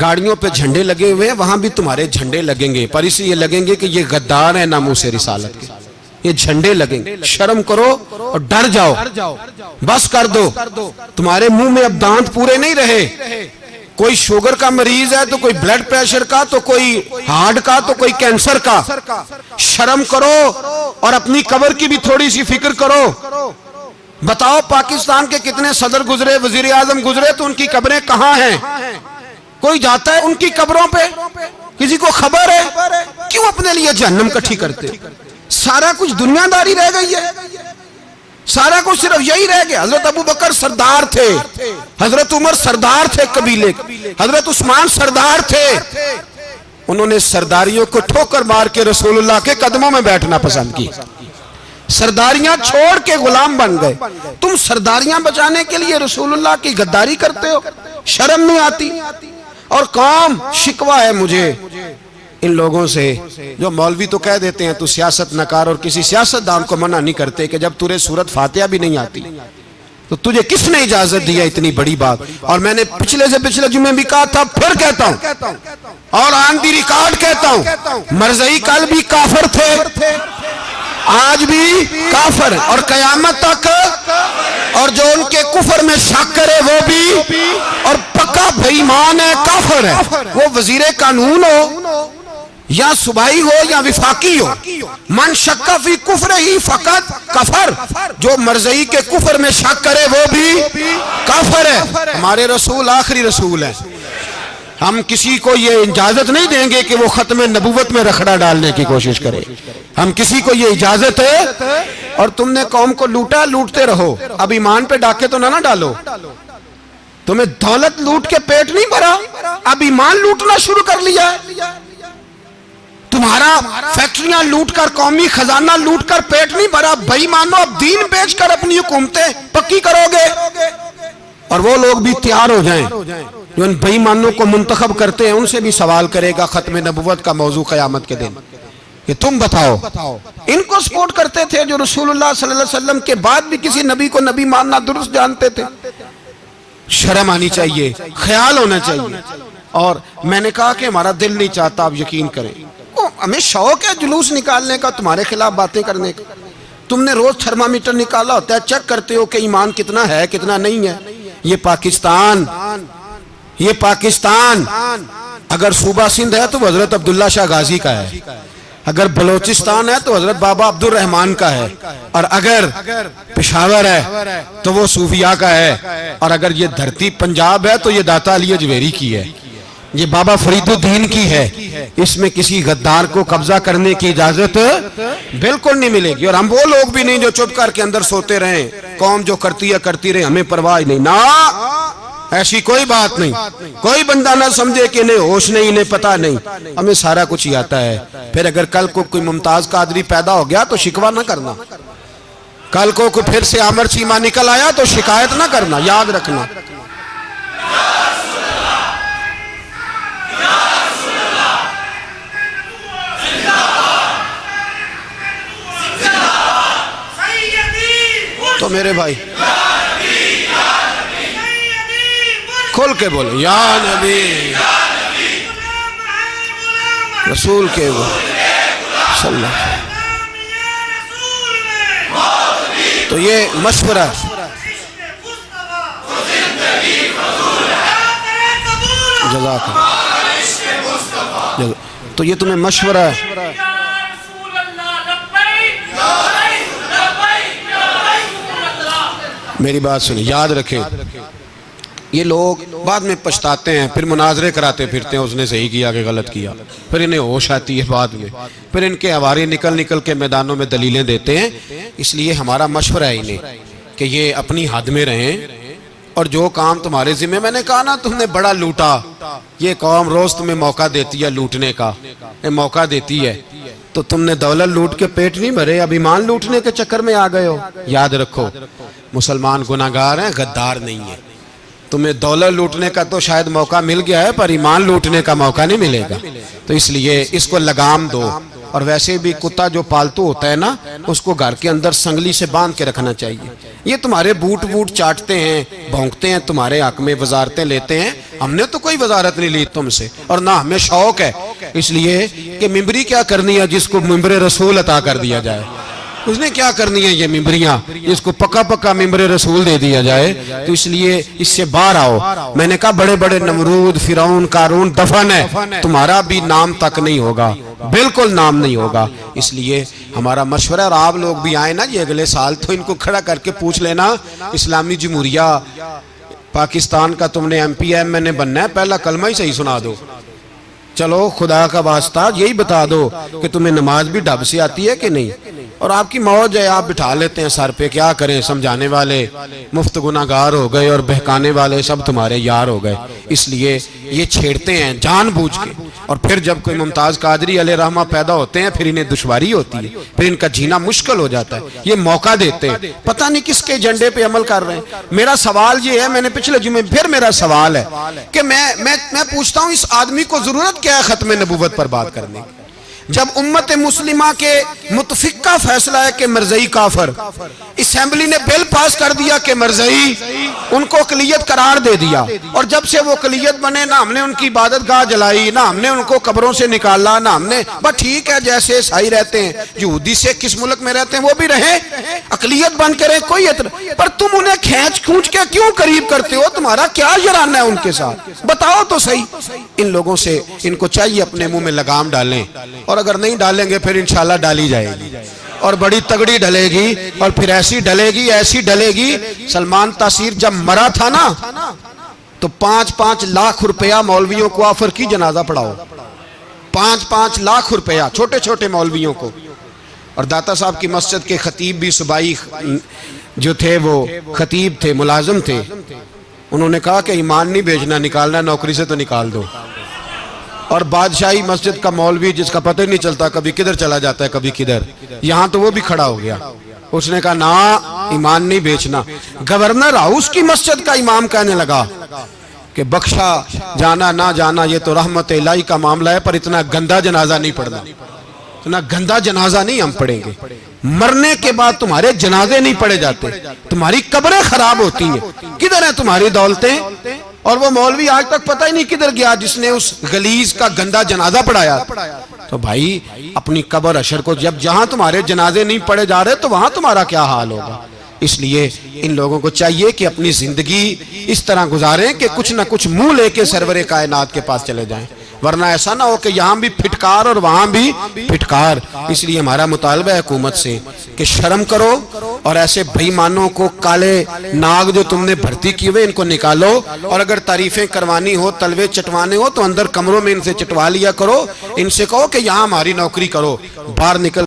گاڑیوں پہ جھنڈے لگے ہوئے ہیں، وہاں بھی تمہارے جھنڈے لگیں گے، پر اس لیے لگیں گے کہ یہ غدار ہیں ناموس رسالت کے، یہ جھنڈے لگیں گے۔ شرم کرو اور ڈر جاؤ، بس کر دو۔ تمہارے منہ میں اب دانت پورے نہیں رہے۔ کوئی شوگر کا مریض ہے تو کوئی بلڈ پریشر کا، تو کوئی ہارٹ کا، تو کوئی کینسر کا۔ شرم کرو اور اپنی قبر کی بھی تھوڑی سی فکر کرو۔ بتاؤ پاکستان کے کتنے صدر گزرے، وزیر اعظم گزرے، تو ان کی قبریں کہاں ہیں؟ کوئی جاتا ہے ان کی قبروں پہ؟ کسی کو خبر ہے؟ کیوں اپنے لیے جہنم کٹھی کرتے؟ سارا کچھ دنیا داری رہ گئی ہے، سارا کچھ صرف یہی رہ گیا۔ حضرت ابو بکر سردار تھے، حضرت عمر سردار تھے قبیلے، حضرت عثمان سردار تھے، انہوں نے سرداریوں کو ٹھوکر مار کے رسول اللہ کے قدموں میں بیٹھنا پسند کی، سرداریاں چھوڑ کے غلام بن گئے۔ تم سرداریاں بچانے کے لیے رسول اللہ کی غداری کرتے ہو، شرم نہیں آتی؟ اور قوم شکوہ ہے مجھے ان لوگوں سے جو مولوی تو کہہ دیتے ہیں تو سیاست نکار، اور کسی سیاست دان کو منع نہیں کرتے کہ جب تجھے سورت فاتحہ بھی نہیں آتی تو تجھے کس نے اجازت دیا اتنی بڑی بات؟ اور میں نے پچھلے سے پچھلے جمعے بھی کہا تھا، پھر کہتا ہوں اور آن دی ریکارڈ کہتا ہوں، مرزائی کل بھی کافر تھے، آج بھی کافر، اور قیامت تک، اور جو ان کے کفر میں شک کرے وہ بھی، اور پکا بے ایمان ہے، کافر ہے، وہ وزیر قانون ہو یا صوبائی ہو یا وفاقی ہو۔ من شک فی کفر ہی فقط کفر، جو مرزائی کے کفر میں شک کرے وہ بھی کافر ہے۔ ہمارے رسول آخری رسول ہے، ہم کسی کو یہ اجازت نہیں دیں گے کہ وہ ختم نبوت میں رکھڑا ڈالنے کی کوشش کرے، ہم کسی کو یہ اجازت ہے۔ اور تم نے قوم کو لوٹا، لوٹتے رہو، اب ایمان پہ ڈاکے تو نہ ڈالو۔ تمہیں دولت لوٹ کے پیٹ نہیں بھرا، اب ایمان لوٹنا شروع کر لیا ہے۔ تمہارا فیکٹریاں لوٹ کر، قومی خزانہ لوٹ کر پیٹ نہیں بھرا، بھائی مانو اب دین بیچ کر اپنی حکومتیں پکی کرو گے۔ اور وہ لوگ بھی تیار ہو جائیں جو ان بے ایمانوں کو منتخب کرتے ہیں، ان سے بھی سوال کرے گا ختم نبوت کا موضوع قیامت کے دن کہ تم بتاؤ ان کو سپورٹ کرتے تھے جو رسول اللہ صلی اللہ علیہ وسلم کے بعد بھی کسی نبی کو نبی ماننا درست جانتے تھے۔ شرم آنی چاہیے، خیال ہونا چاہیے۔ اور میں نے کہا کہ ہمارا دل نہیں چاہتا، آپ یقین کریں، ہمیں شوق ہے جلوس نکالنے کا، تمہارے خلاف باتیں کرنے کا۔ تم نے روز تھرمامیٹر نکالا ہوتا ہے، چیک کرتے ہو کہ ایمان کتنا ہے کتنا نہیں ہے۔ یہ پاکستان اگر صوبہ سندھ ہے تو وہ حضرت عبداللہ شاہ غازی کا ہے، اگر بلوچستان ہے تو حضرت بابا عبد الرحمان کا ہے، اور اگر پشاور ہے تو وہ صوفیاء کا ہے، اور اگر یہ دھرتی پنجاب ہے تو یہ داتا علی اجویری کی ہے، یہ بابا فرید الدین کی ہے۔ اس میں کسی غدار کو قبضہ کرنے کی اجازت بالکل نہیں ملے گی۔ اور ہم وہ لوگ بھی نہیں جو چپ کر کے اندر سوتے رہیں، قوم جو کرتی ہے کرتی رہے، ہمیں پرواہ نہیں، نا ایسی کوئی بات نہیں۔ کوئی بندہ نہ سمجھے کہ انہیں ہوش نہیں، انہیں پتہ نہیں، ہمیں سارا کچھ ہی آتا ہے۔ پھر اگر کل کو کوئی ممتاز قادری پیدا ہو گیا تو شکوہ نہ کرنا، کل کو کوئی پھر سے عامر چیمہ نکل آیا تو شکایت نہ کرنا، یاد رکھنا۔ تو میرے بھائی کھل کے بولے یا نبی رسول کے صلی اللہ علیہ وسلم۔ تو یہ مشورہ جزاک اللہ، تو یہ تمہیں مشورہ ہے۔ میری بات سنیں، یاد رکھیں، یہ لوگ بعد میں پچھتاتے ہیں، پھر مناظرے کراتے پھرتے ہیں، اس نے صحیح کیا کہ غلط کیا، پھر انہیں ہوش آتی ہے بعد میں، پھر ان کے حوارے نکل کے میدانوں میں دلیلیں دیتے ہیں۔ اس لیے ہمارا مشورہ ہے انہیں کہ یہ اپنی حد میں رہیں، اور جو کام تمہارے ذمہ، میں نے کہا نا تم نے بڑا لوٹا، یہ قوم روز تمہیں موقع دیتی ہے لوٹنے کا، موقع دیتی ہے، تو تم نے دولت لوٹ کے پیٹ نہیں بھرے، اب ایمان لوٹنے کے چکر میں آ گئے ہو۔ یاد رکھو مسلمان گناہگار ہیں، غدار نہیں ہیں۔ تمہیں دولت لوٹنے کا تو شاید موقع مل گیا ہے، پر ایمان لوٹنے کا موقع نہیں ملے گا، تو اس لیے اس کو لگام دو۔ اور ویسے بھی کتا جو پالتو ہوتا ہے نا، اس کو گھر کے اندر سنگلی سے باندھ کے رکھنا چاہیے، یہ تمہارے بوٹ ووٹ چاٹتے ہیں، بھونکتے ہیں، تمہارے حق میں وزارتیں لیتے ہیں. ہم نے تو کوئی وزارت نہیں لی تم سے، اور نہ ہمیں شوق ہے اس لیے کہ ممبری کیا کرنی ہے جس کو ممبر رسول عطا کر دیا جائے. اس نے کیا کرنی ہے یہ ممبریاں جس کو پکا ممبر رسول دے دیا جائے. تو اس لیے اس سے باہر آؤ. میں نے کہا بڑے بڑے نمرود، فرعون، قارون دفن ہے، تمہارا بھی نام تک نہیں ہوگا، بالکل نام نہیں ہوگا. اس لیے ہمارا مشورہ، اور آپ لوگ بھی آئیں نا یہ اگلے سال تو ان کو کھڑا کر کے پوچھ لینا، اسلامی جمہوریہ پاکستان کا تم نے ایم پی ایم نے بننا ہے، پہلا کلمہ ہی صحیح سنا دو. چلو خدا کا واسطہ یہی بتا دو کہ تمہیں نماز بھی ڈھب سے آتی ہے کہ نہیں. اور آپ کی موج ہے، آپ بٹھا لیتے ہیں سر پہ، کیا کریں، سمجھانے والے مفت گناہ گار ہو گئے اور بہکانے والے سب تمہارے یار ہو گئے. اس لیے یہ چھیڑتے ہیں جان بوجھ کے. اور پھر جب کوئی ممتاز قادری علیہ رحمہ پیدا ہوتے ہیں پھر انہیں دشواری ہوتی ہے، پھر ان کا جینا مشکل ہو جاتا ہے. یہ موقع دیتے ہیں، پتہ نہیں کس کے ایجنڈے پہ عمل کر رہے ہیں. میرا سوال یہ ہے، میں نے پچھلے جمعے پھر میرا سوال ہے کہ میں پوچھتا ہوں اس آدمی کو ضرورت کیا ہے ختم نبوت پر بات کرنے کی؟ جب امت مسلمہ کے متفق کا فیصلہ ہے کہ مرزائی کافر، اسمبلی نے بل پاس کر دیا کہ مرزائی ان کو اقلیت قرار دے دیا، اور جب سے وہ اقلیت بنے نہ ہم نے ان کی عبادت گاہ جلائی، نہ ہم نے ان کو قبروں سے نکالا، نہ ہم نے بس ٹھیک ہے جیسے عیسائی رہتے ہیں، یہودی سے کس ملک میں رہتے ہیں وہ بھی رہیں، اقلیت بن کے رہیں، کوئی اعتراض. پر تم انہیں کھینچ کھونچ کے کیوں قریب کرتے ہو؟ تمہارا کیا یرانہ ہے ان کے ساتھ؟ بتاؤ تو صحیح. ان لوگوں سے ان کو چاہیے اپنے منہ میں لگام ڈالیں، اور اگر نہیں ڈالیں گے پھر انشاءاللہ ڈالی جائے گی، اور بڑی تگڑی ڈلے گی، اور پھر ایسی ڈلے گی. سلمان تاثیر جب مرا تھا نا تو 5-5 لاکھ روپیہ مولویوں کو آفر کی جنازہ پڑھاؤ. 5-5 لاکھ روپیہ چھوٹے چھوٹے مولویوں کو. اور داتا صاحب کی مسجد کے خطیب بھی صوبائی جو تھے وہ خطیب تھے، ملازم تھے. انہوں نے کہا کہ ایمان نہیں بیچنا، نکالنا نوکری سے تو نکال دو. اور بادشاہی مسجد کا مولوی جس کا پتہ نہیں چلتا کبھی کدھر چلا جاتا ہے کبھی کدھر، یہاں تو وہ بھی کھڑا ہو گیا. اس نے کہا نا ایمان نہیں بیچنا. گورنر ہاؤس کی مسجد کا امام کہنے لگا کہ بخشا جانا نہ جانا یہ تو رحمت الہی کا معاملہ ہے، پر اتنا گندا جنازہ نہیں پڑھنا، اتنا گندا جنازہ نہیں ہم پڑھیں گے. مرنے کے بعد تمہارے جنازے نہیں پڑھے جاتے، تمہاری قبریں خراب ہوتی ہیں. کدھر ہیں تمہاری دولتیں؟ اور وہ مولوی آج تک پتہ ہی نہیں کدھر گیا جس نے اس غلیظ کا گندا جنازہ پڑھایا. تو بھائی اپنی قبر حشر کو، جب جہاں تمہارے جنازے نہیں پڑھے جا رہے تو وہاں تمہارا کیا حال ہوگا. اس لیے ان لوگوں کو چاہیے کہ اپنی زندگی اس طرح گزاریں کہ کچھ نہ کچھ منہ لے کے سرور کائنات کے پاس چلے جائیں، ورنہ ایسا نہ ہو کہ یہاں بھی پھٹکار اور وہاں بھی پھٹکار. اس لیے ہمارا مطالبہ ہے حکومت سے کہ شرم کرو، اور ایسے بے ایمانوں کو، کالے ناگ جو تم نے بھرتی کی ہوئے ان کو نکالو، اور اگر تعریفیں کروانی ہو، تلوے چٹوانے ہو تو اندر کمروں میں ان سے چٹوا لیا کرو. ان سے کہو کہ یہاں ہماری نوکری کرو، باہر نکل